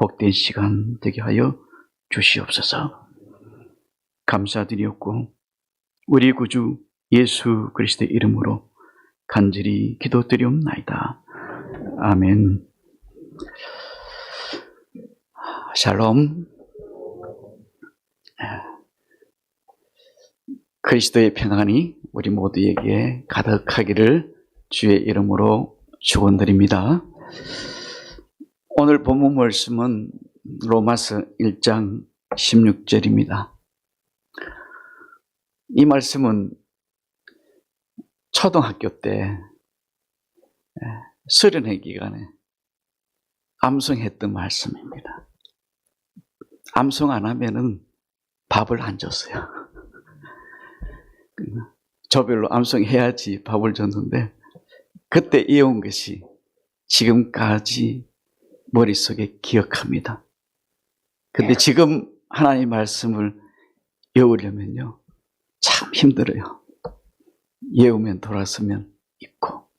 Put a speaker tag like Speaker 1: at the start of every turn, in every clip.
Speaker 1: 복된 시간 되게 하여 주시옵소서. 감사드리옵고 우리 구주 예수 그리스도의 이름으로 간절히 기도드리옵나이다. 아멘. 샬롬. 그리스도의 평안이 우리 모두에게 가득하기를 주의 이름으로 축원드립니다. 오늘 본문 말씀은 로마서 1장 16절입니다. 이 말씀은 초등학교 때 수련회 기간에 암송했던 말씀입니다. 암송 안 하면은 밥을 안 줬어요. 조별로 암송해야지 밥을 줬는데 그때 이어온 것이 지금까지 머릿속에 기억합니다. 근데 지금 하나님의 말씀을 외우려면요 참 힘들어요. 외우면 돌아서면 잊고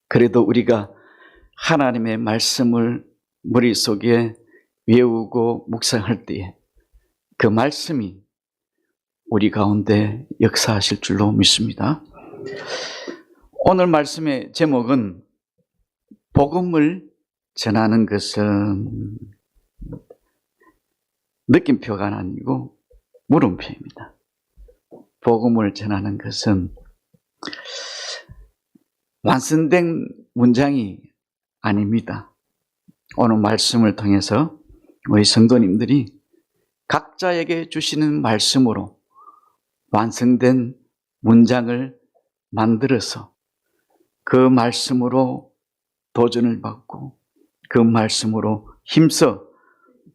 Speaker 1: 그래도 우리가 하나님의 말씀을 머릿속에 외우고 묵상할 때에 그 말씀이 우리 가운데 역사하실 줄로 믿습니다. 오늘 말씀의 제목은 복음을 전하는 것은 느낌표가 아니고 물음표입니다. 복음을 전하는 것은 완성된 문장이 아닙니다. 오늘 말씀을 통해서 우리 성도님들이 각자에게 주시는 말씀으로 완성된 문장을 만들어서 그 말씀으로 도전을 받고 그 말씀으로 힘써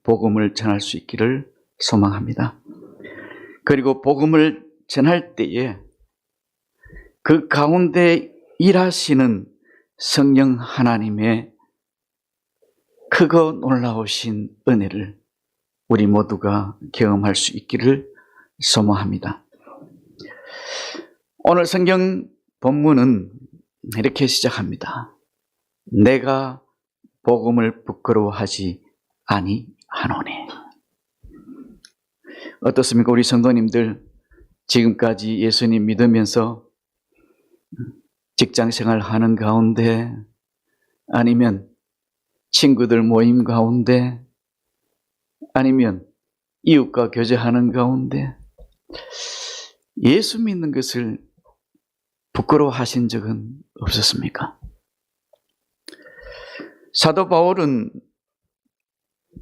Speaker 1: 복음을 전할 수 있기를 소망합니다. 그리고 복음을 전할 때에 그 가운데 일하시는 성령 하나님의 크고 놀라우신 은혜를 우리 모두가 경험할 수 있기를 소망합니다. 오늘 성경 본문은 이렇게 시작합니다. 내가 복음을 부끄러워하지 아니하노니. 어떻습니까? 우리 성도님들 지금까지 예수님 믿으면서 직장생활 하는 가운데 아니면 친구들 모임 가운데 아니면 이웃과 교제하는 가운데 예수 믿는 것을 부끄러워하신 적은 없었습니까? 사도 바울은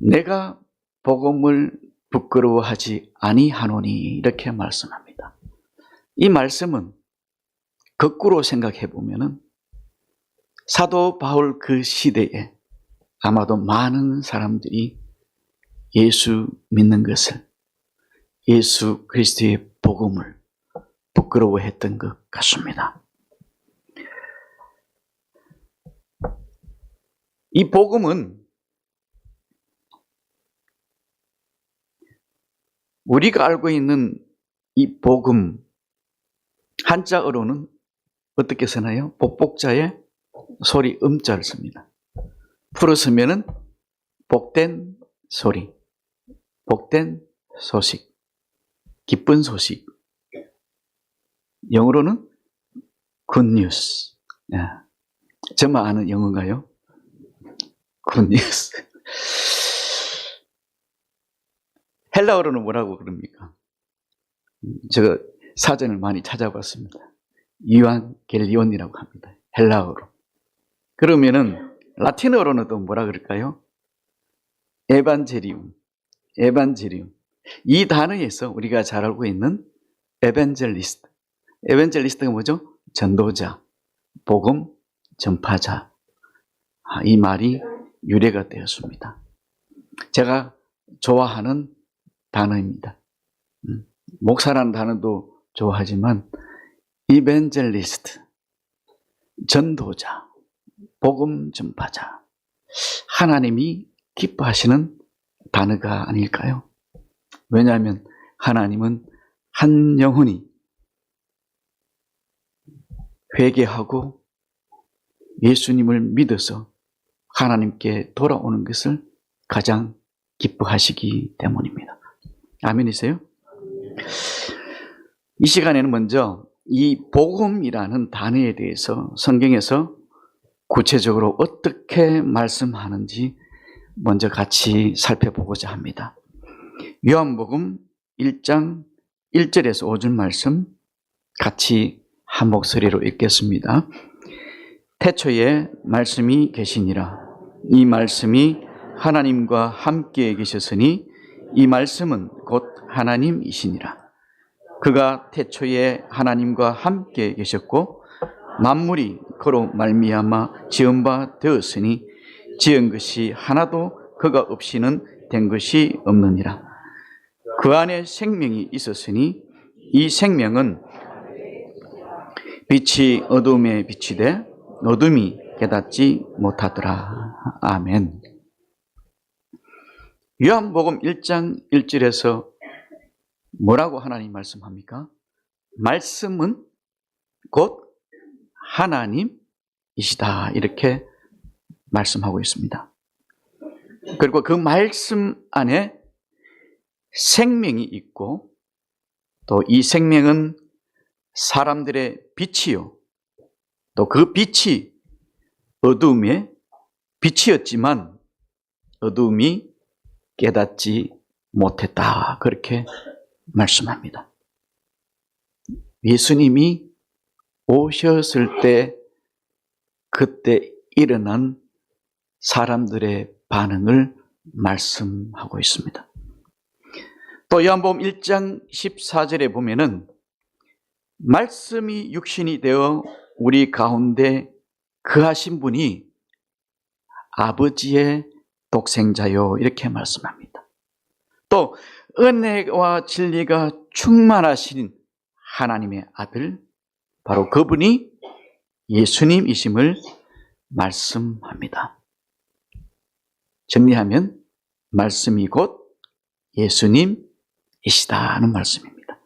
Speaker 1: 내가 복음을 부끄러워하지 아니하노니 이렇게 말씀합니다. 이 말씀은 거꾸로 생각해 보면은 사도 바울 그 시대에 아마도 많은 사람들이 예수 믿는 것을, 예수 그리스도의 복음을 부끄러워했던 것 같습니다. 이 복음은 우리가 알고 있는 이 복음 한자어로는 어떻게 쓰나요? 복복자에 소리 음자를 씁니다. 풀어 쓰면은 복된 소리, 복된 소식, 기쁜 소식. 영어로는 good news. 저만 아는 영어인가요? good news. 헬라어로는 뭐라고 그럽니까? 제가 사전을 많이 찾아봤습니다. 이완겔리온이라고 합니다. 헬라어로. 그러면은 라틴어로는 또 뭐라 그럴까요? 에반제리움. 이 단어에서 우리가 잘 알고 있는 에반젤리스트. 에반젤리스트가 뭐죠? 전도자, 복음 전파자. 이 말이 유래가 되었습니다. 제가 좋아하는 단어입니다. 목사라는 단어도 좋아하지만 이벤젤리스트, 전도자, 복음 전파자, 하나님이 기뻐하시는 단어가 아닐까요? 왜냐하면 하나님은 한 영혼이 회개하고 예수님을 믿어서 하나님께 돌아오는 것을 가장 기뻐하시기 때문입니다. 아멘이세요? 이 시간에는 먼저 이 복음이라는 단어에 대해서 성경에서 구체적으로 어떻게 말씀하는지 먼저 같이 살펴보고자 합니다. 요한복음 1장 1절에서 5절 말씀 같이 한 목소리로 읽겠습니다. 태초에 말씀이 계시니라. 이 말씀이 하나님과 함께 계셨으니 이 말씀은 곧 하나님이시니라. 그가 태초에 하나님과 함께 계셨고 만물이 그로 말미암아 지은 바 되었으니 지은 것이 하나도 그가 없이는 된 것이 없느니라. 그 안에 생명이 있었으니 이 생명은 빛이 어둠에 비치되 어둠이 깨닫지 못하더라. 아멘. 요한복음 1장 1절에서 뭐라고 하나님 말씀합니까? 말씀은 곧 하나님이시다. 이렇게 말씀하고 있습니다. 그리고 그 말씀 안에 생명이 있고 또 이 생명은 사람들의 빛이요. 또 그 빛이 어둠의 빛이었지만 어둠이 깨닫지 못했다. 그렇게 말씀합니다. 예수님이 오셨을 때 그때 일어난 사람들의 반응을 말씀하고 있습니다. 또 요한복음 1장 14절에 보면은 말씀이 육신이 되어 우리 가운데 거하신 분이 아버지의 독생자요 이렇게 말씀합니다. 또 은혜와 진리가 충만하신 하나님의 아들 바로 그분이 예수님이심을 말씀합니다. 정리하면 말씀이 곧 예수님이시다는 말씀입니다.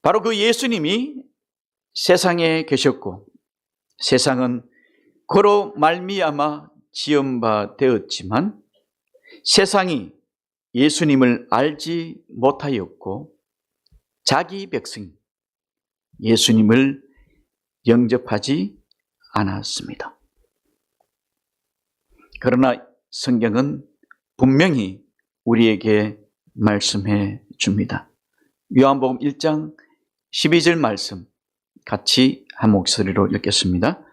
Speaker 1: 바로 그 예수님이 세상에 계셨고 세상은 그로 말미암아 지은 바 되었지만 세상이 예수님을 알지 못하였고 자기 백성 예수님을 영접하지 않았습니다. 그러나 성경은 분명히 우리에게 말씀해 줍니다. 요한복음 1장 12절 말씀 같이 한 목소리로 읽겠습니다.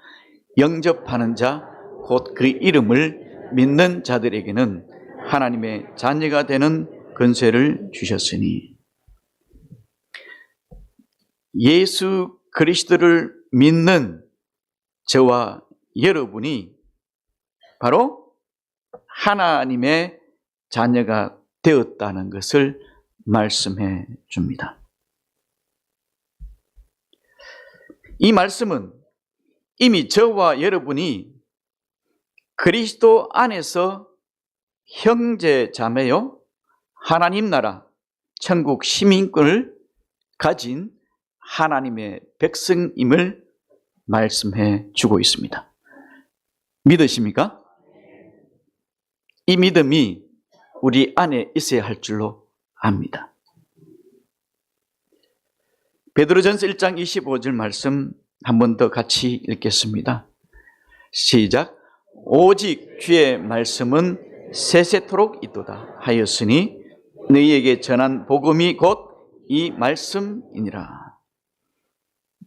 Speaker 1: 영접하는 자 곧 그 이름을 믿는 자들에게는 하나님의 자녀가 되는 권세를 주셨으니 예수 그리스도를 믿는 저와 여러분이 바로 하나님의 자녀가 되었다는 것을 말씀해 줍니다. 이 말씀은 이미 저와 여러분이 그리스도 안에서 형제 자매요 하나님 나라 천국 시민권을 가진 하나님의 백성임을 말씀해 주고 있습니다. 믿으십니까? 이 믿음이 우리 안에 있어야 할 줄로 압니다. 베드로전서 1장 25절 말씀 한 번 더 같이 읽겠습니다. 시작. 오직 주의 말씀은 세세토록 있도다 하였으니 너희에게 전한 복음이 곧 이 말씀이니라.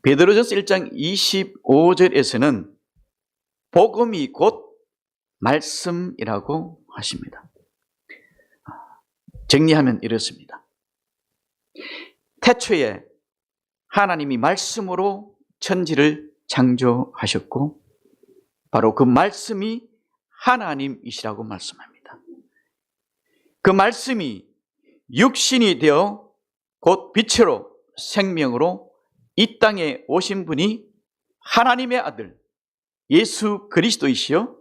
Speaker 1: 베드로전서 1장 25절에서는 복음이 곧 말씀이라고 하십니다. 정리하면 이렇습니다. 태초에 하나님이 말씀으로 천지를 창조하셨고 바로 그 말씀이 하나님이시라고 말씀합니다. 그 말씀이 육신이 되어 곧 빛으로 생명으로 이 땅에 오신 분이 하나님의 아들 예수 그리스도이시요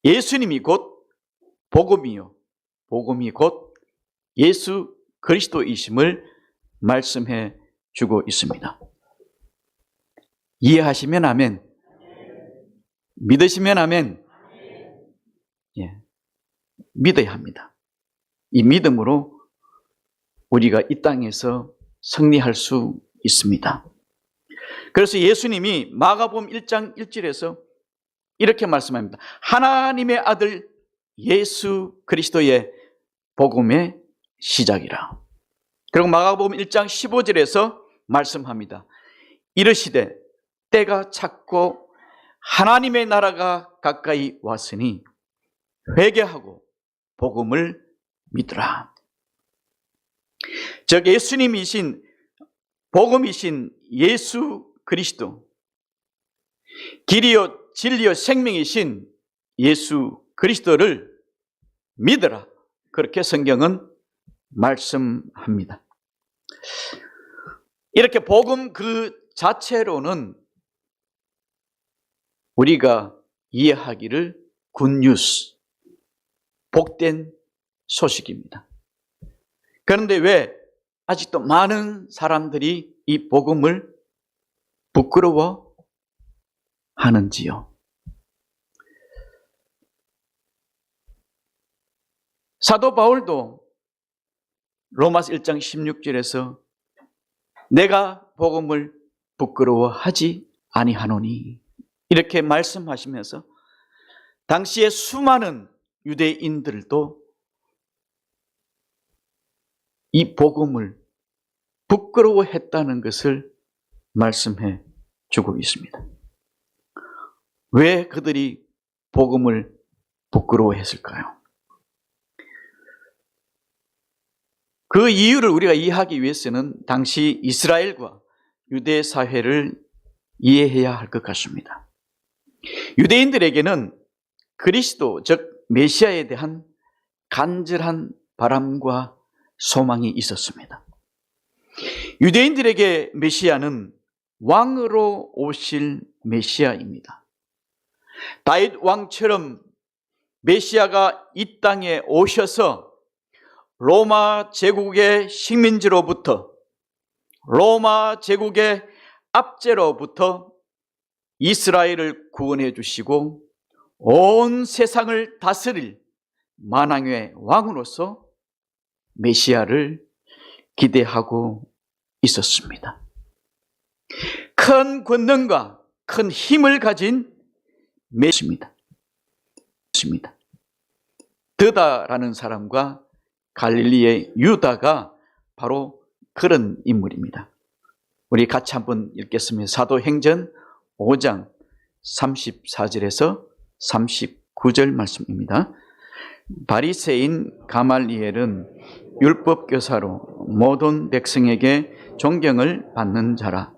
Speaker 1: 예수님이 곧 복음이요 복음이 곧 예수 그리스도이심을 말씀해 주고 있습니다. 이해하시면 아멘. 믿으시면 아멘. 예, 믿어야 합니다. 이 믿음으로 우리가 이 땅에서 승리할 수 있습니다. 그래서 예수님이 마가복음 1장 1절에서 이렇게 말씀합니다. 하나님의 아들 예수 그리스도의 복음의 시작이라. 그리고 마가복음 1장 15절에서 말씀합니다. 이르시되 때가 찼고 하나님의 나라가 가까이 왔으니 회개하고 복음을 믿으라. 즉 예수님이신 복음이신 예수 그리스도, 길이요 진리요 생명이신 예수 그리스도를 믿으라. 그렇게 성경은 말씀합니다. 이렇게 복음 그 자체로는 우리가 이해하기를 굿뉴스, 복된 소식입니다. 그런데 왜 아직도 많은 사람들이 이 복음을 부끄러워 하는지요? 사도 바울도 로마서 1장 16절에서 내가 복음을 부끄러워하지 아니하노니 이렇게 말씀하시면서 당시에 수많은 유대인들도 이 복음을 부끄러워했다는 것을 말씀해 주고 있습니다. 왜 그들이 복음을 부끄러워했을까요? 그 이유를 우리가 이해하기 위해서는 당시 이스라엘과 유대 사회를 이해해야 할 것 같습니다. 유대인들에게는 그리스도, 즉 메시아에 대한 간절한 바람과 소망이 있었습니다. 유대인들에게 메시아는 왕으로 오실 메시아입니다. 다윗 왕처럼 메시아가 이 땅에 오셔서 로마 제국의 식민지로부터, 로마 제국의 압제로부터 이스라엘을 구원해 주시고 온 세상을 다스릴 만왕의 왕으로서 메시아를 기대하고 있었습니다. 큰 권능과 큰 힘을 가진 메시아입니다. 드다라는 사람과 갈릴리의 유다가 바로 그런 인물입니다. 우리 같이 한번 읽겠습니다. 사도행전 5장 34절에서 39절 말씀입니다. 바리새인 가말리엘은 율법교사로 모든 백성에게 존경을 받는 자라.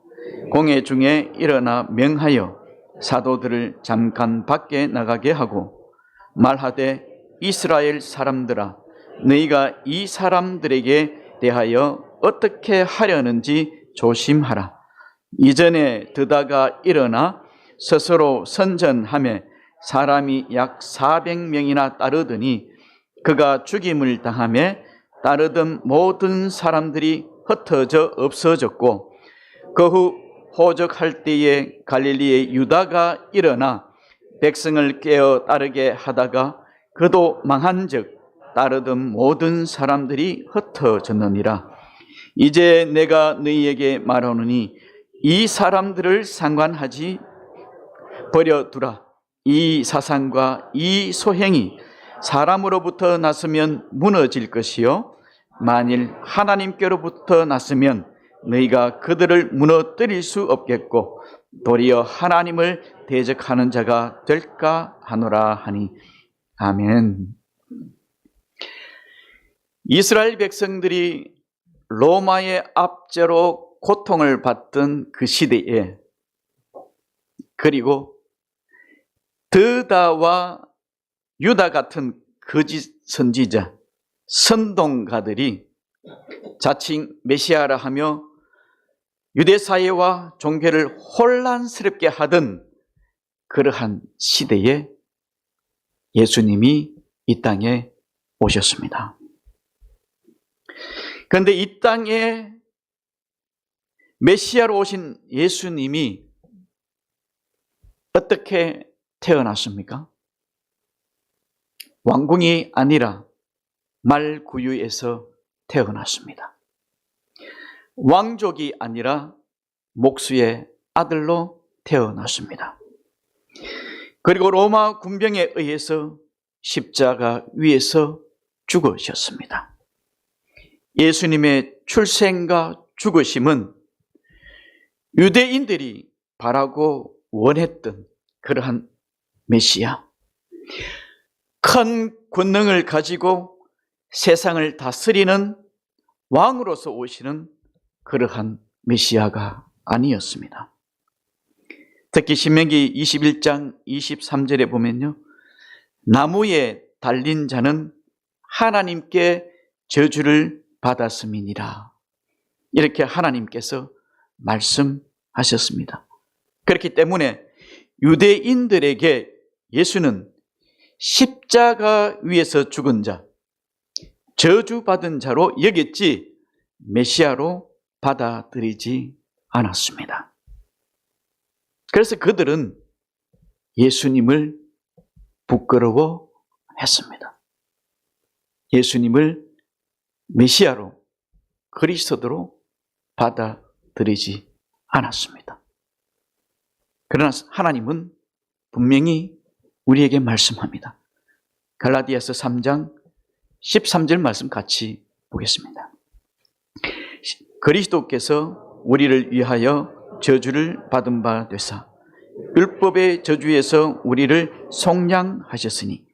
Speaker 1: 공회 중에 일어나 명하여 사도들을 잠깐 밖에 나가게 하고 말하되 이스라엘 사람들아 너희가 이 사람들에게 대하여 어떻게 하려는지 조심하라. 이전에 드다가 일어나 스스로 선전하며 사람이 약 400명이나 따르더니 그가 죽임을 당하며 따르던 모든 사람들이 흩어져 없어졌고 그 후 호적할 때에 갈릴리의 유다가 일어나 백성을 깨어 따르게 하다가 그도 망한즉 따르던 모든 사람들이 흩어졌느니라. 이제 내가 너희에게 말하노니 이 사람들을 상관하지 버려두라. 이 사상과 이 소행이 사람으로부터 났으면 무너질 것이요 만일 하나님께로부터 났으면 너희가 그들을 무너뜨릴 수 없겠고 도리어 하나님을 대적하는 자가 될까 하노라 하니. 아멘. 이스라엘 백성들이 로마의 압제로 고통을 받던 그 시대에, 그리고 드다와 유다 같은 거짓 선지자, 선동가들이 자칭 메시아라 하며 유대 사회와 종교를 혼란스럽게 하던 그러한 시대에 예수님이 이 땅에 오셨습니다. 그런데 이 땅에 메시아로 오신 예수님이 어떻게 태어났습니까? 왕궁이 아니라 말구유에서 태어났습니다. 왕족이 아니라 목수의 아들로 태어났습니다. 그리고 로마 군병에 의해서 십자가 위에서 죽으셨습니다. 예수님의 출생과 죽으심은 유대인들이 바라고 원했던 그러한 메시아, 큰 권능을 가지고 세상을 다스리는 왕으로서 오시는 그러한 메시아가 아니었습니다. 특히 신명기 21장 23절에 보면요, 나무에 달린 자는 하나님께 저주를 받았음이니라, 이렇게 하나님께서 말씀하셨습니다. 그렇기 때문에 유대인들에게 예수는 십자가 위에서 죽은 자, 저주받은 자로 여겼지 메시아로 받아들이지 않았습니다. 그래서 그들은 예수님을 부끄러워했습니다. 예수님을 메시아로, 그리스도로 받아들이지 않았습니다. 그러나 하나님은 분명히 우리에게 말씀합니다. 갈라디아서 3장 13절 말씀 같이 보겠습니다. 그리스도께서 우리를 위하여 저주를 받은 바 되사 율법의 저주에서 우리를 속량하셨으니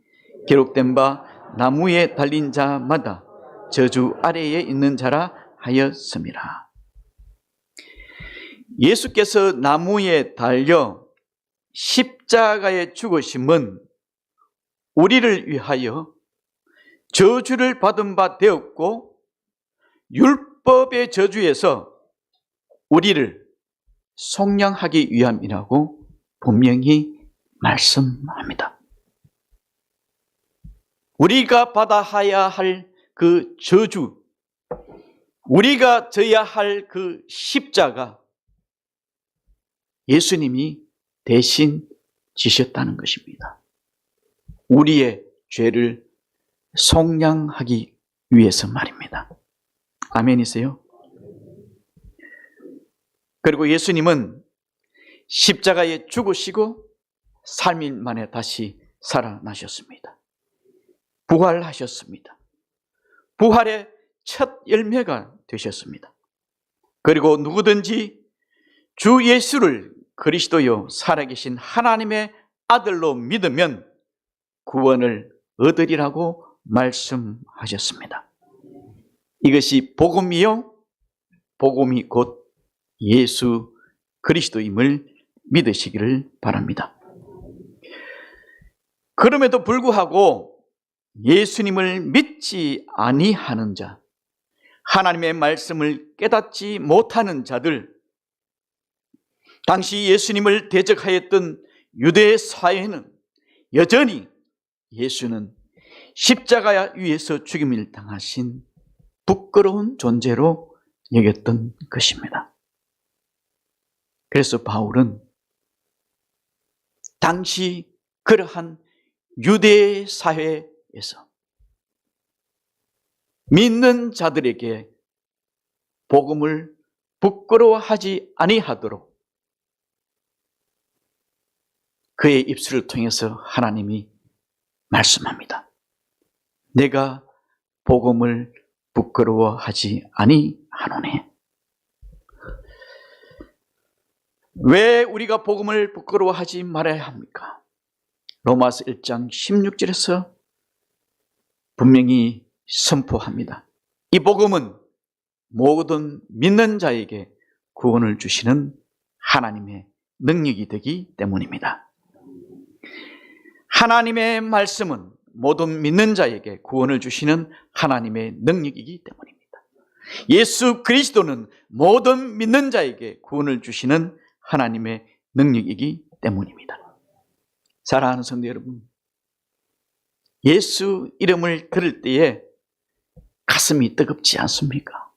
Speaker 1: 기록된 바 나무에 달린 자마다 저주 아래에 있는 자라 하였음이라. 예수께서 나무에 달려 십자가에 죽으심은 우리를 위하여 저주를 받은 바 되었고 율법의 저주에서 우리를 속량하기 위함이라고 분명히 말씀합니다. 우리가 받아야 할 그 저주, 우리가 져야 할 그 십자가, 예수님이 대신 지셨다는 것입니다. 우리의 죄를 속량하기 위해서 말입니다. 아멘이세요? 그리고 예수님은 십자가에 죽으시고 3일 만에 다시 살아나셨습니다. 부활하셨습니다. 부활의 첫 열매가 되셨습니다. 그리고 누구든지 주 예수를 그리스도요 살아계신 하나님의 아들로 믿으면 구원을 얻으리라고 말씀하셨습니다. 이것이 복음이요, 복음이 곧 예수 그리스도임을 믿으시기를 바랍니다. 그럼에도 불구하고 예수님을 믿지 아니하는 자, 하나님의 말씀을 깨닫지 못하는 자들, 당시 예수님을 대적하였던 유대 사회는 여전히 예수는 십자가 위에서 죽임을 당하신 부끄러운 존재로 여겼던 것입니다. 그래서 바울은 당시 그러한 유대 사회에서 믿는 자들에게 복음을 부끄러워하지 아니하도록 그의 입술을 통해서 하나님이 말씀합니다. 내가 복음을 부끄러워하지 아니하노니. 왜 우리가 복음을 부끄러워하지 말아야 합니까? 로마서 1장 16절에서 분명히 선포합니다. 이 복음은 모든 믿는 자에게 구원을 주시는 하나님의 능력이 되기 때문입니다. 하나님의 말씀은 모든 믿는 자에게 구원을 주시는 하나님의 능력이기 때문입니다. 예수 그리스도는 모든 믿는 자에게 구원을 주시는 하나님의 능력이기 때문입니다. 사랑하는 성도 여러분, 예수 이름을 들을 때에 가슴이 뜨겁지 않습니까?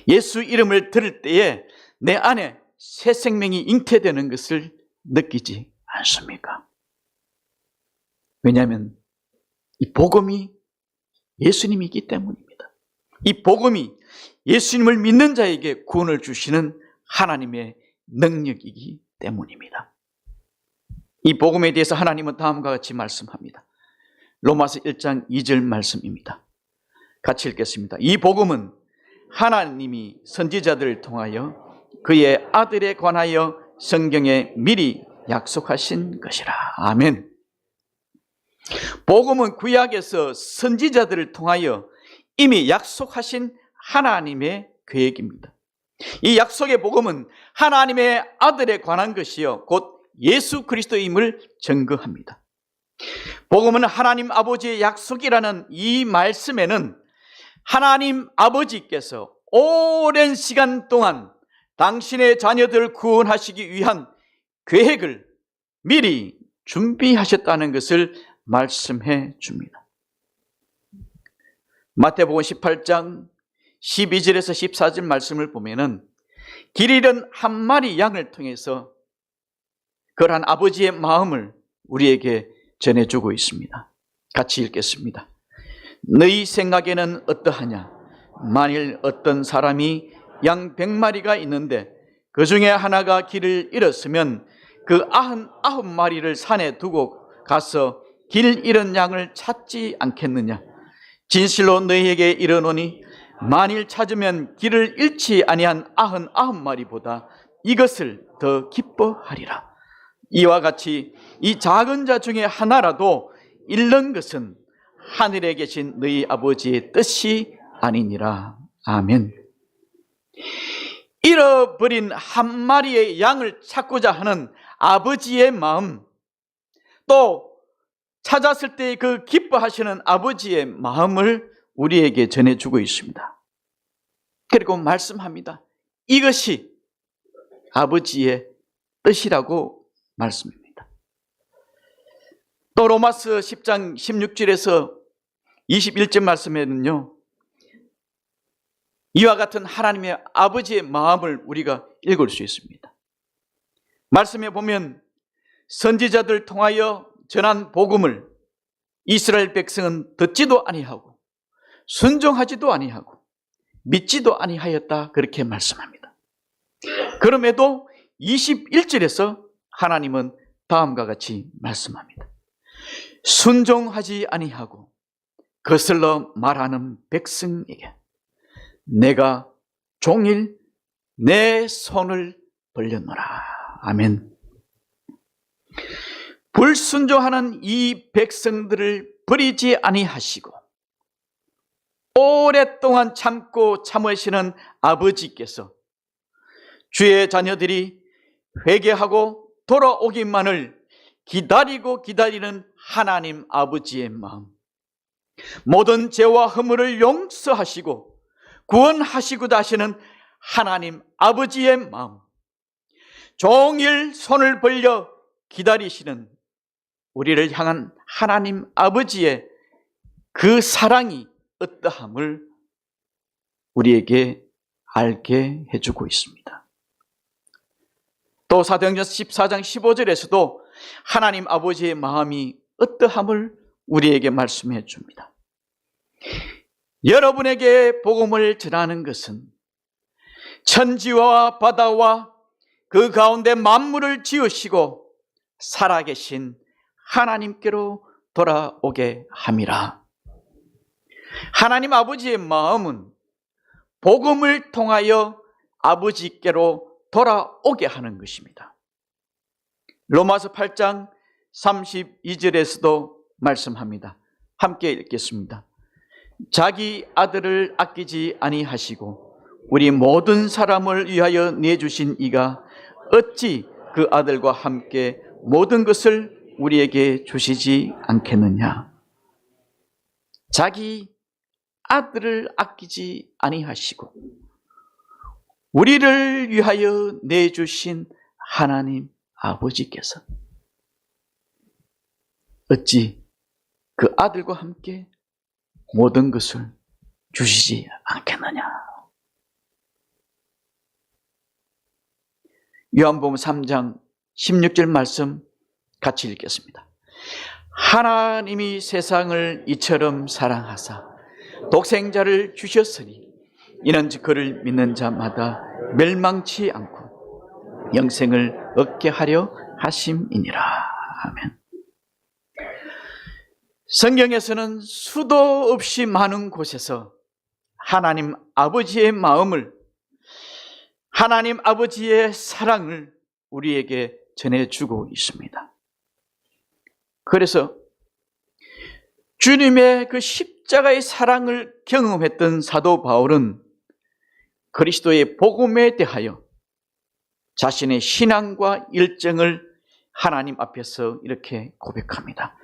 Speaker 1: 예수 이름을 들을 때에 내 안에 새 생명이 잉태되는 것을 느끼지 않습니까? 왜냐하면 이 복음이 예수님이기 때문입니다. 이 복음이 예수님을 믿는 자에게 구원을 주시는 하나님의 능력이기 때문입니다. 이 복음에 대해서 하나님은 다음과 같이 말씀합니다. 로마서 1장 2절 말씀입니다. 같이 읽겠습니다. 이 복음은 하나님이 선지자들을 통하여 그의 아들에 관하여 성경에 미리 약속하신 것이라. 아멘. 복음은 구약에서 선지자들을 통하여 이미 약속하신 하나님의 계획입니다. 이 약속의 복음은 하나님의 아들에 관한 것이요 곧 예수 그리스도임을 증거합니다. 복음은 하나님 아버지의 약속이라는 이 말씀에는 하나님 아버지께서 오랜 시간 동안 당신의 자녀들을 구원하시기 위한 계획을 미리 준비하셨다는 것을 말씀해 줍니다. 마태복음 18장 12절에서 14절 말씀을 보면은 길 잃은 한 마리 양을 통해서 그러한 아버지의 마음을 우리에게 전해주고 있습니다. 같이 읽겠습니다. 너희 생각에는 어떠하냐? 만일 어떤 사람이 양 100마리가 있는데 그 중에 하나가 길을 잃었으면 그 99마리를 산에 두고 가서 길 잃은 양을 찾지 않겠느냐? 진실로 너희에게 이르노니 만일 찾으면 길을 잃지 아니한 99마리보다 이것을 더 기뻐하리라. 이와 같이 이 작은 자 중에 하나라도 잃는 것은 하늘에 계신 너희 아버지의 뜻이 아니니라. 아멘. 잃어버린 한 마리의 양을 찾고자 하는 아버지의 마음, 또 찾았을 때 그 기뻐하시는 아버지의 마음을 우리에게 전해주고 있습니다. 그리고 말씀합니다. 이것이 아버지의 뜻이라고 말씀입니다. 또 로마서 10장 16절에서 21절 말씀에는요, 이와 같은 하나님의 아버지의 마음을 우리가 읽을 수 있습니다. 말씀에 보면 선지자들 통하여 전한 복음을 이스라엘 백성은 듣지도 아니하고 순종하지도 아니하고 믿지도 아니하였다, 그렇게 말씀합니다. 그럼에도 21절에서 하나님은 다음과 같이 말씀합니다. 순종하지 아니하고 거슬러 말하는 백성에게 내가 종일 내 손을 벌렸노라. 아멘. 불순종하는 이 백성들을 버리지 아니하시고 오랫동안 참고 참으시는 아버지께서 주의 자녀들이 회개하고 돌아오기만을 기다리고 기다리는 하나님 아버지의 마음, 모든 죄와 허물을 용서하시고 구원하시고자 하시는 하나님 아버지의 마음, 종일 손을 벌려 기다리시는 우리를 향한 하나님 아버지의 그 사랑이 어떠함을 우리에게 알게 해주고 있습니다. 또 사도행전 14장 15절에서도 하나님 아버지의 마음이 어떠함을 우리에게 말씀해 줍니다. 여러분에게 복음을 전하는 것은 천지와 바다와 그 가운데 만물을 지으시고 살아계신 하나님께로 돌아오게 함이라. 하나님 아버지의 마음은 복음을 통하여 아버지께로 돌아오게 하는 것입니다. 로마서 8장 32절에서도 말씀합니다. 함께 읽겠습니다. 자기 아들을 아끼지 아니하시고 우리 모든 사람을 위하여 내주신 이가 어찌 그 아들과 함께 모든 것을 우리에게 주시지 않겠느냐. 자기 아들을 아끼지 아니하시고 우리를 위하여 내주신 하나님 아버지께서 어찌 그 아들과 함께 모든 것을 주시지 않겠느냐. 요한복음 3장 16절 말씀 같이 읽겠습니다. 하나님이 세상을 이처럼 사랑하사 독생자를 주셨으니 이는 그를 믿는 자마다 멸망치 않고 영생을 얻게 하려 하심이니라. 아멘. 성경에서는 수도 없이 많은 곳에서 하나님 아버지의 마음을, 하나님 아버지의 사랑을 우리에게 전해주고 있습니다. 그래서 주님의 그 십자가의 사랑을 경험했던 사도 바울은 그리스도의 복음에 대하여 자신의 신앙과 열정을 하나님 앞에서 이렇게 고백합니다.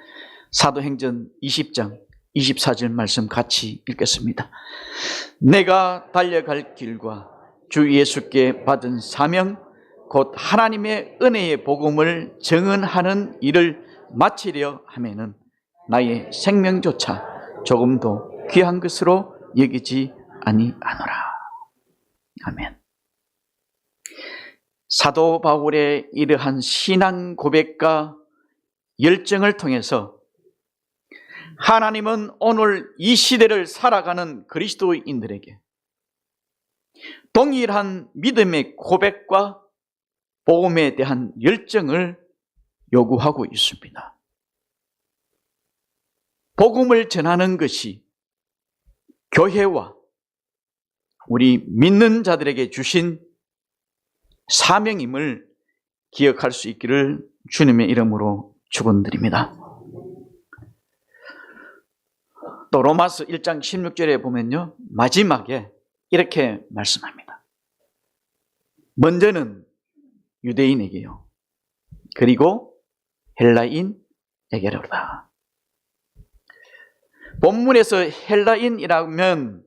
Speaker 1: 사도행전 20장 24절 말씀 같이 읽겠습니다. 내가 달려갈 길과 주 예수께 받은 사명 곧 하나님의 은혜의 복음을 증언하는 일을 마치려 하면은 나의 생명조차 조금도 귀한 것으로 여기지 아니하노라. 아멘. 사도 바울의 이러한 신앙 고백과 열정을 통해서 하나님은 오늘 이 시대를 살아가는 그리스도인들에게 동일한 믿음의 고백과 복음에 대한 열정을 요구하고 있습니다. 복음을 전하는 것이 교회와 우리 믿는 자들에게 주신 사명임을 기억할 수 있기를 주님의 이름으로 축원드립니다. 또 로마서 1장 16절에 보면요, 마지막에 이렇게 말씀합니다. 먼저는 유대인에게요, 그리고 헬라인에게로다. 본문에서 헬라인이라면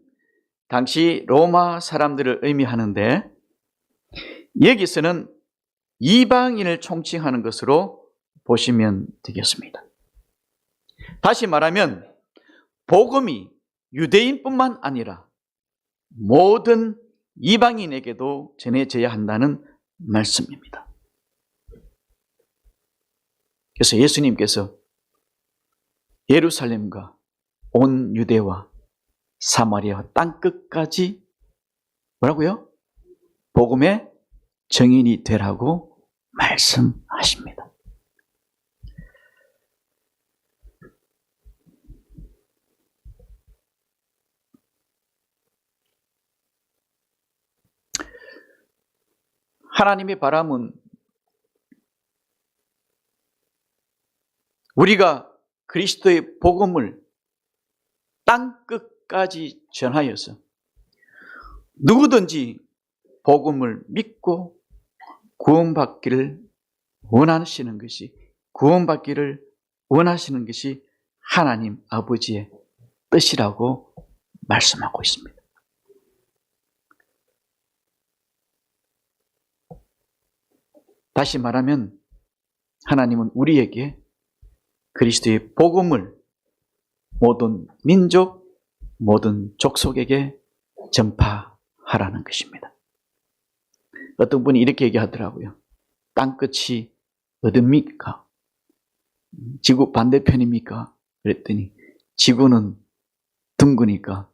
Speaker 1: 당시 로마 사람들을 의미하는데 여기서는 이방인을 총칭하는 것으로 보시면 되겠습니다. 다시 말하면 복음이 유대인뿐만 아니라 모든 이방인에게도 전해져야 한다는 말씀입니다. 그래서 예수님께서 예루살렘과 온 유대와 사마리아 땅끝까지 뭐라고요? 복음의 증인이 되라고 말씀하십니다. 하나님의 바람은 우리가 그리스도의 복음을 땅끝까지 전하여서 누구든지 복음을 믿고 구원받기를 원하시는 것이, 구원받기를 원하시는 것이 하나님 아버지의 뜻이라고 말씀하고 있습니다. 다시 말하면 하나님은 우리에게 그리스도의 복음을 모든 민족, 모든 족속에게 전파하라는 것입니다. 어떤 분이 이렇게 얘기하더라고요. 땅끝이 어딥니까? 지구 반대편입니까? 그랬더니 지구는 둥그니까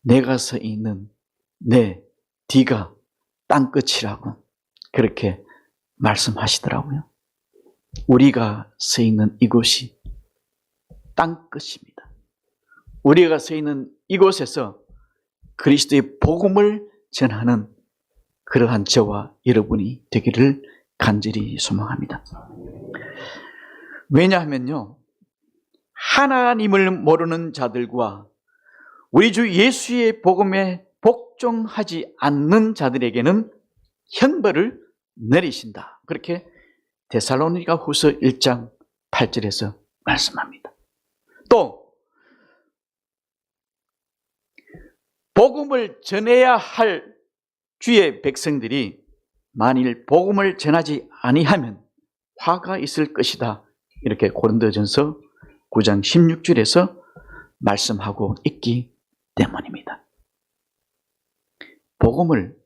Speaker 1: 내가 서 있는 내 뒤가 땅끝이라고 그렇게 말씀하시더라고요. 우리가 서 있는 이곳이 땅끝입니다. 우리가 서 있는 이곳에서 그리스도의 복음을 전하는 그러한 저와 여러분이 되기를 간절히 소망합니다. 왜냐하면요, 하나님을 모르는 자들과 우리 주 예수의 복음에 복종하지 않는 자들에게는 형벌을 내리신다. 그렇게 데살로니가 후서 1장 8절에서 말씀합니다. 또 복음을 전해야 할 주의 백성들이 만일 복음을 전하지 아니하면 화가 있을 것이다. 이렇게 고린도전서 9장 16절에서 말씀하고 있기 때문입니다. 복음을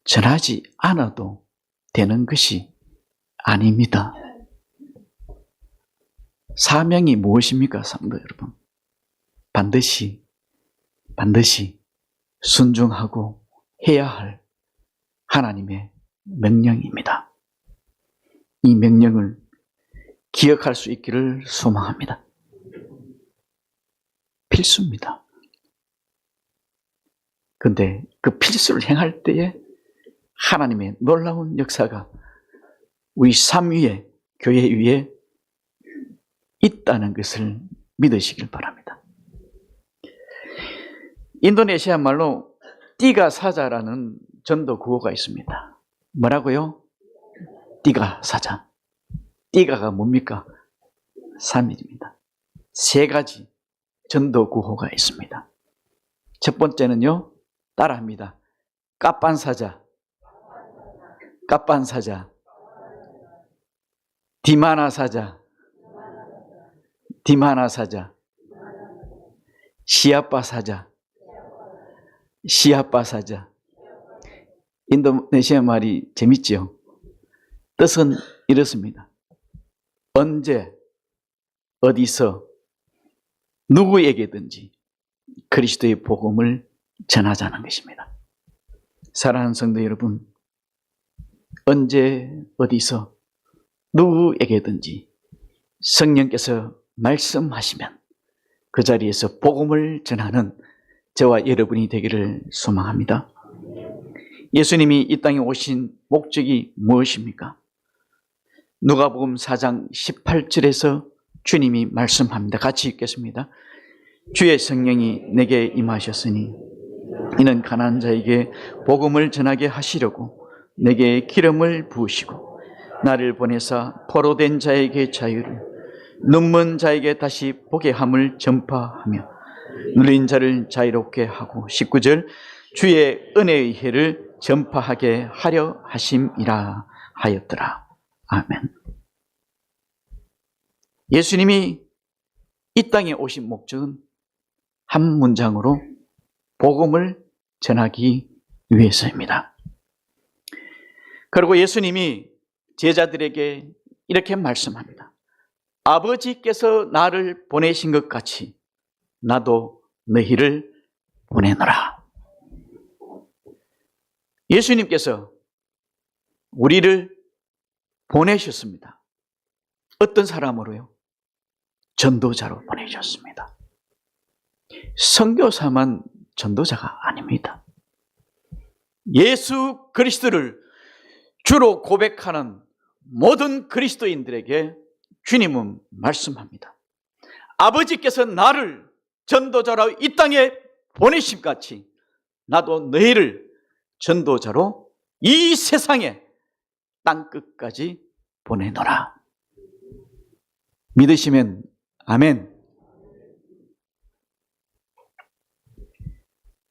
Speaker 1: 전하지 않아도 되는 것이 아닙니다. 사명이 무엇입니까, 성도 여러분? 반드시 순종하고 해야 할 하나님의 명령입니다. 이 명령을 기억할 수 있기를 소망합니다. 필수입니다. 그런데 그 필수를 행할 때에 하나님의 놀라운 역사가 우리 삶 위에, 교회 위에 있다는 것을 믿으시길 바랍니다. 인도네시아 말로 띠가 사자라는 전도 구호가 있습니다. 뭐라고요? 띠가 사자. 띠가가 뭡니까? 3일입니다. 세 가지 전도 구호가 있습니다. 첫 번째는요, 따라합니다. 까빤사자, 까빤사자, 디마나사자, 디마나사자, 시아빠사자, 시아빠사자. 인도네시아 말이 재밌죠? 뜻은 이렇습니다. 언제, 어디서, 누구에게든지 그리스도의 복음을 전하자는 것입니다. 사랑하는 성도 여러분, 언제, 어디서, 누구에게든지 성령께서 말씀하시면 그 자리에서 복음을 전하는 저와 여러분이 되기를 소망합니다. 예수님이 이 땅에 오신 목적이 무엇입니까? 누가복음 4장 18절에서 주님이 말씀합니다. 같이 읽겠습니다. 주의 성령이 내게 임하셨으니 이는 가난한 자에게 복음을 전하게 하시려고 내게 기름을 부으시고 나를 보내사 포로된 자에게 자유를, 눈먼 자에게 다시 보게 함을 전파하며 눌린 자를 자유롭게 하고 19절 주의 은혜의 해를 전파하게 하려 하심이라 하였더라. 아멘. 예수님이 이 땅에 오신 목적은 한 문장으로 복음을 전하기 위해서입니다. 그리고 예수님이 제자들에게 이렇게 말씀합니다. 아버지께서 나를 보내신 것 같이 나도 너희를 보내노라. 예수님께서 우리를 보내셨습니다. 어떤 사람으로요? 전도자로 보내셨습니다. 선교사만 전도자가 아닙니다. 예수 그리스도를 주로 고백하는 모든 그리스도인들에게 주님은 말씀합니다. 아버지께서 나를 전도자로 이 땅에 보내심 같이 나도 너희를 전도자로 이 세상에 땅끝까지 보내노라. 믿으시면 아멘.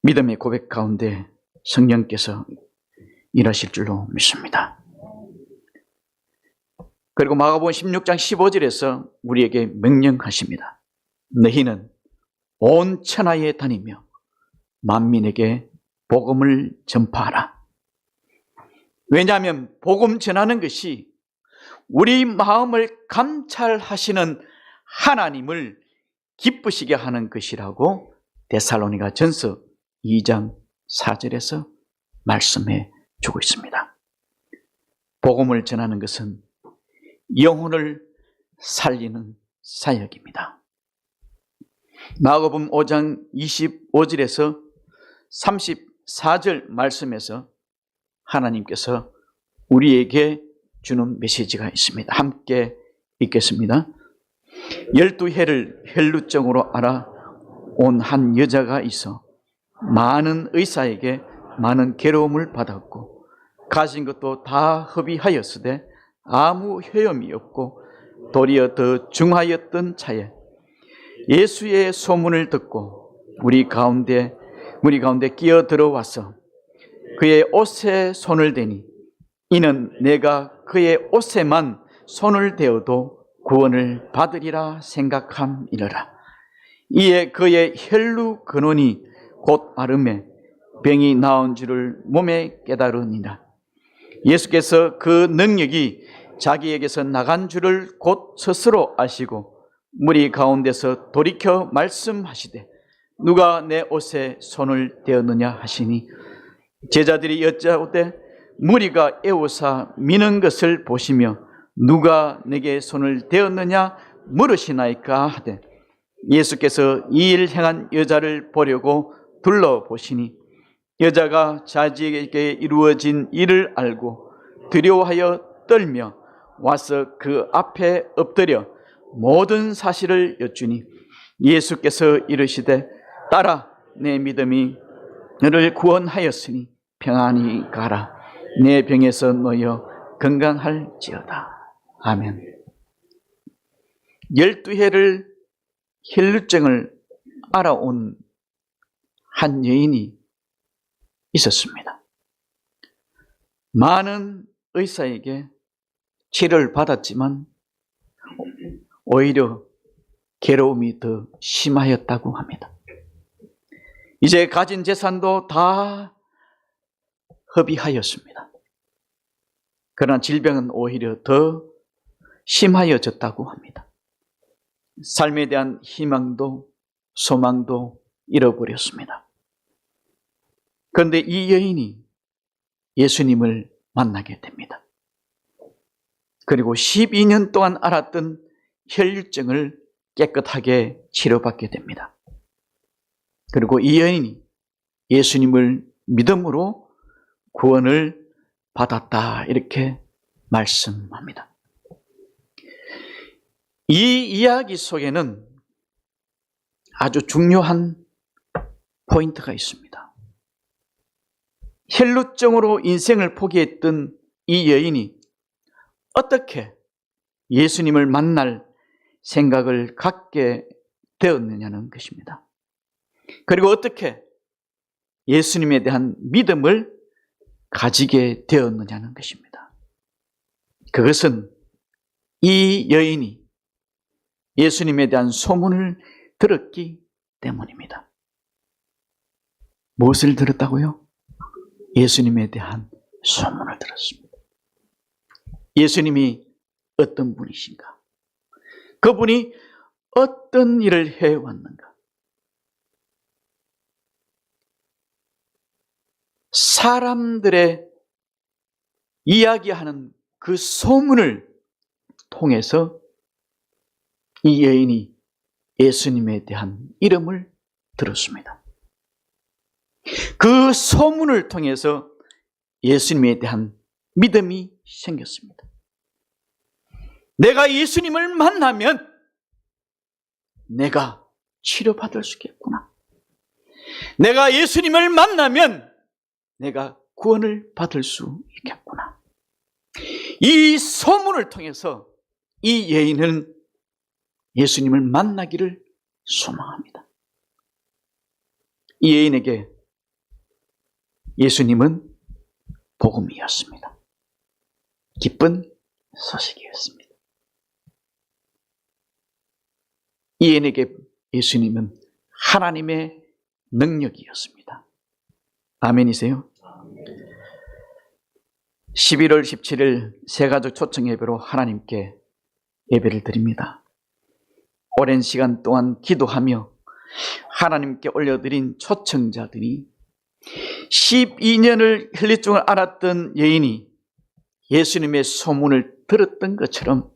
Speaker 1: 믿음의 고백 가운데 성령께서 일하실 줄로 믿습니다. 그리고 마가복음 16장 15절에서 우리에게 명령하십니다. 너희는 온 천하에 다니며 만민에게 복음을 전파하라. 왜냐하면 복음 전하는 것이 우리 마음을 감찰하시는 하나님을 기쁘시게 하는 것이라고 데살로니가 전서 2장 4절에서 말씀해 주고 있습니다. 복음을 전하는 것은 영혼을 살리는 사역입니다. 마가복음 5장 25절에서 34절 말씀에서 하나님께서 우리에게 주는 메시지가 있습니다. 함께 읽겠습니다. 12해를 혈루증으로 알아온 한 여자가 있어 많은 의사에게 많은 괴로움을 받았고 가진 것도 다 허비하였으되 아무 효험이 없고 도리어 더 중하였던 차에 예수의 소문을 듣고 우리 가운데 끼어들어와서 그의 옷에 손을 대니 이는 내가 그의 옷에만 손을 대어도 구원을 받으리라 생각함이러라. 이에 그의 혈루 근원이 곧 아름에 병이 나은 줄을 몸에 깨달으니라. 예수께서 그 능력이 자기에게서 나간 줄을 곧 스스로 아시고 무리 가운데서 돌이켜 말씀하시되 누가 내 옷에 손을 대었느냐 하시니 제자들이 여짜오되 무리가 애워사 미는 것을 보시며 누가 내게 손을 대었느냐 물으시나이까 하되 예수께서 이 일 행한 여자를 보려고 둘러보시니 여자가 자기에게 이루어진 일을 알고 두려워하여 떨며 와서 그 앞에 엎드려 모든 사실을 여쭈니 예수께서 이르시되 딸아 내 믿음이 너를 구원하였으니 평안히 가라 내 병에서 놓여 건강할지어다. 아멘. 12해를 혈루증을 알아온 한 여인이 있었습니다. 많은 의사에게 치료를 받았지만 오히려 괴로움이 더 심하였다고 합니다. 이제 가진 재산도 다 허비하였습니다. 그러나 질병은 오히려 더 심하여졌다고 합니다. 삶에 대한 희망도 소망도 잃어버렸습니다. 그런데 이 여인이 예수님을 만나게 됩니다. 그리고 12년 동안 앓았던 혈류증을 깨끗하게 치료받게 됩니다. 그리고 이 여인이 예수님을 믿음으로 구원을 받았다 이렇게 말씀합니다. 이 이야기 속에는 아주 중요한 포인트가 있습니다. 혈루증으로 인생을 포기했던 이 여인이 어떻게 예수님을 만날 생각을 갖게 되었느냐는 것입니다. 그리고 어떻게 예수님에 대한 믿음을 가지게 되었느냐는 것입니다. 그것은 이 여인이 예수님에 대한 소문을 들었기 때문입니다. 무엇을 들었다고요? 예수님에 대한 소문을 들었습니다. 예수님이 어떤 분이신가? 그분이 어떤 일을 해왔는가? 사람들의 이야기하는 그 소문을 통해서 이 여인이 예수님에 대한 이름을 들었습니다. 그 소문을 통해서 예수님에 대한 믿음이 생겼습니다. 내가 예수님을 만나면 내가 치료받을 수 있겠구나. 내가 예수님을 만나면 내가 구원을 받을 수 있겠구나. 이 소문을 통해서 이 여인은 예수님을 만나기를 소망합니다. 이 여인에게 예수님은 복음이었습니다. 기쁜 소식이었습니다. 이 여인에게 예수님은 하나님의 능력이었습니다. 아멘이세요? 11월 17일 새가족 초청 예배로 하나님께 예배를 드립니다. 오랜 시간 동안 기도하며 하나님께 올려드린 초청자들이 12년을 혈류증을 앓았던 여인이 예수님의 소문을 들었던 것처럼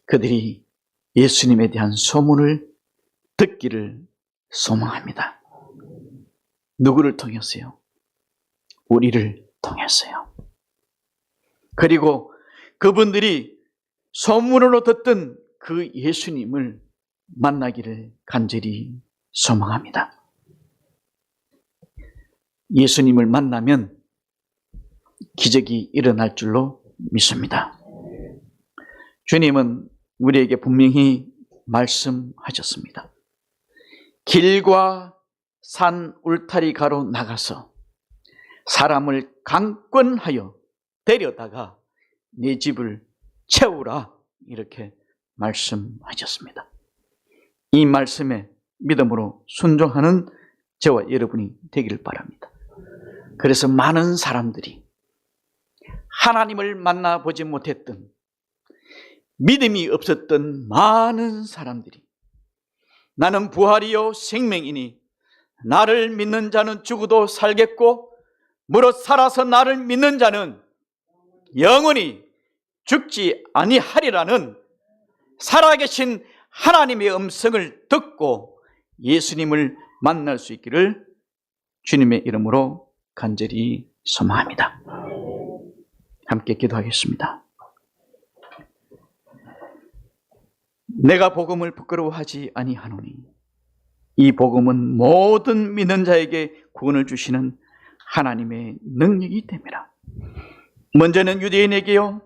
Speaker 1: 그들이 예수님에 대한 소문을 듣기를 소망합니다. 누구를 통해서요? 우리를 통해서요. 그리고 그분들이 소문으로 듣던 그 예수님을 만나기를 간절히 소망합니다. 예수님을 만나면 기적이 일어날 줄로 믿습니다. 주님은 우리에게 분명히 말씀하셨습니다. 길과 산 울타리 가로 나가서 사람을 강권하여 데려다가 네 집을 채우라 이렇게 말씀하셨습니다. 이 말씀에 믿음으로 순종하는 저와 여러분이 되기를 바랍니다. 그래서 많은 사람들이 하나님을 만나보지 못했던 믿음이 없었던 많은 사람들이 나는 부활이요 생명이니 나를 믿는 자는 죽어도 살겠고 무릇 살아서 나를 믿는 자는 영원히 죽지 아니하리라는 살아계신 하나님의 음성을 듣고 예수님을 만날 수 있기를 주님의 이름으로 간절히 소망합니다. 함께 기도하겠습니다. 내가 복음을 부끄러워하지 아니하노니 이 복음은 모든 믿는 자에게 구원을 주시는 하나님의 능력이 됨이라. 먼저는 유대인에게요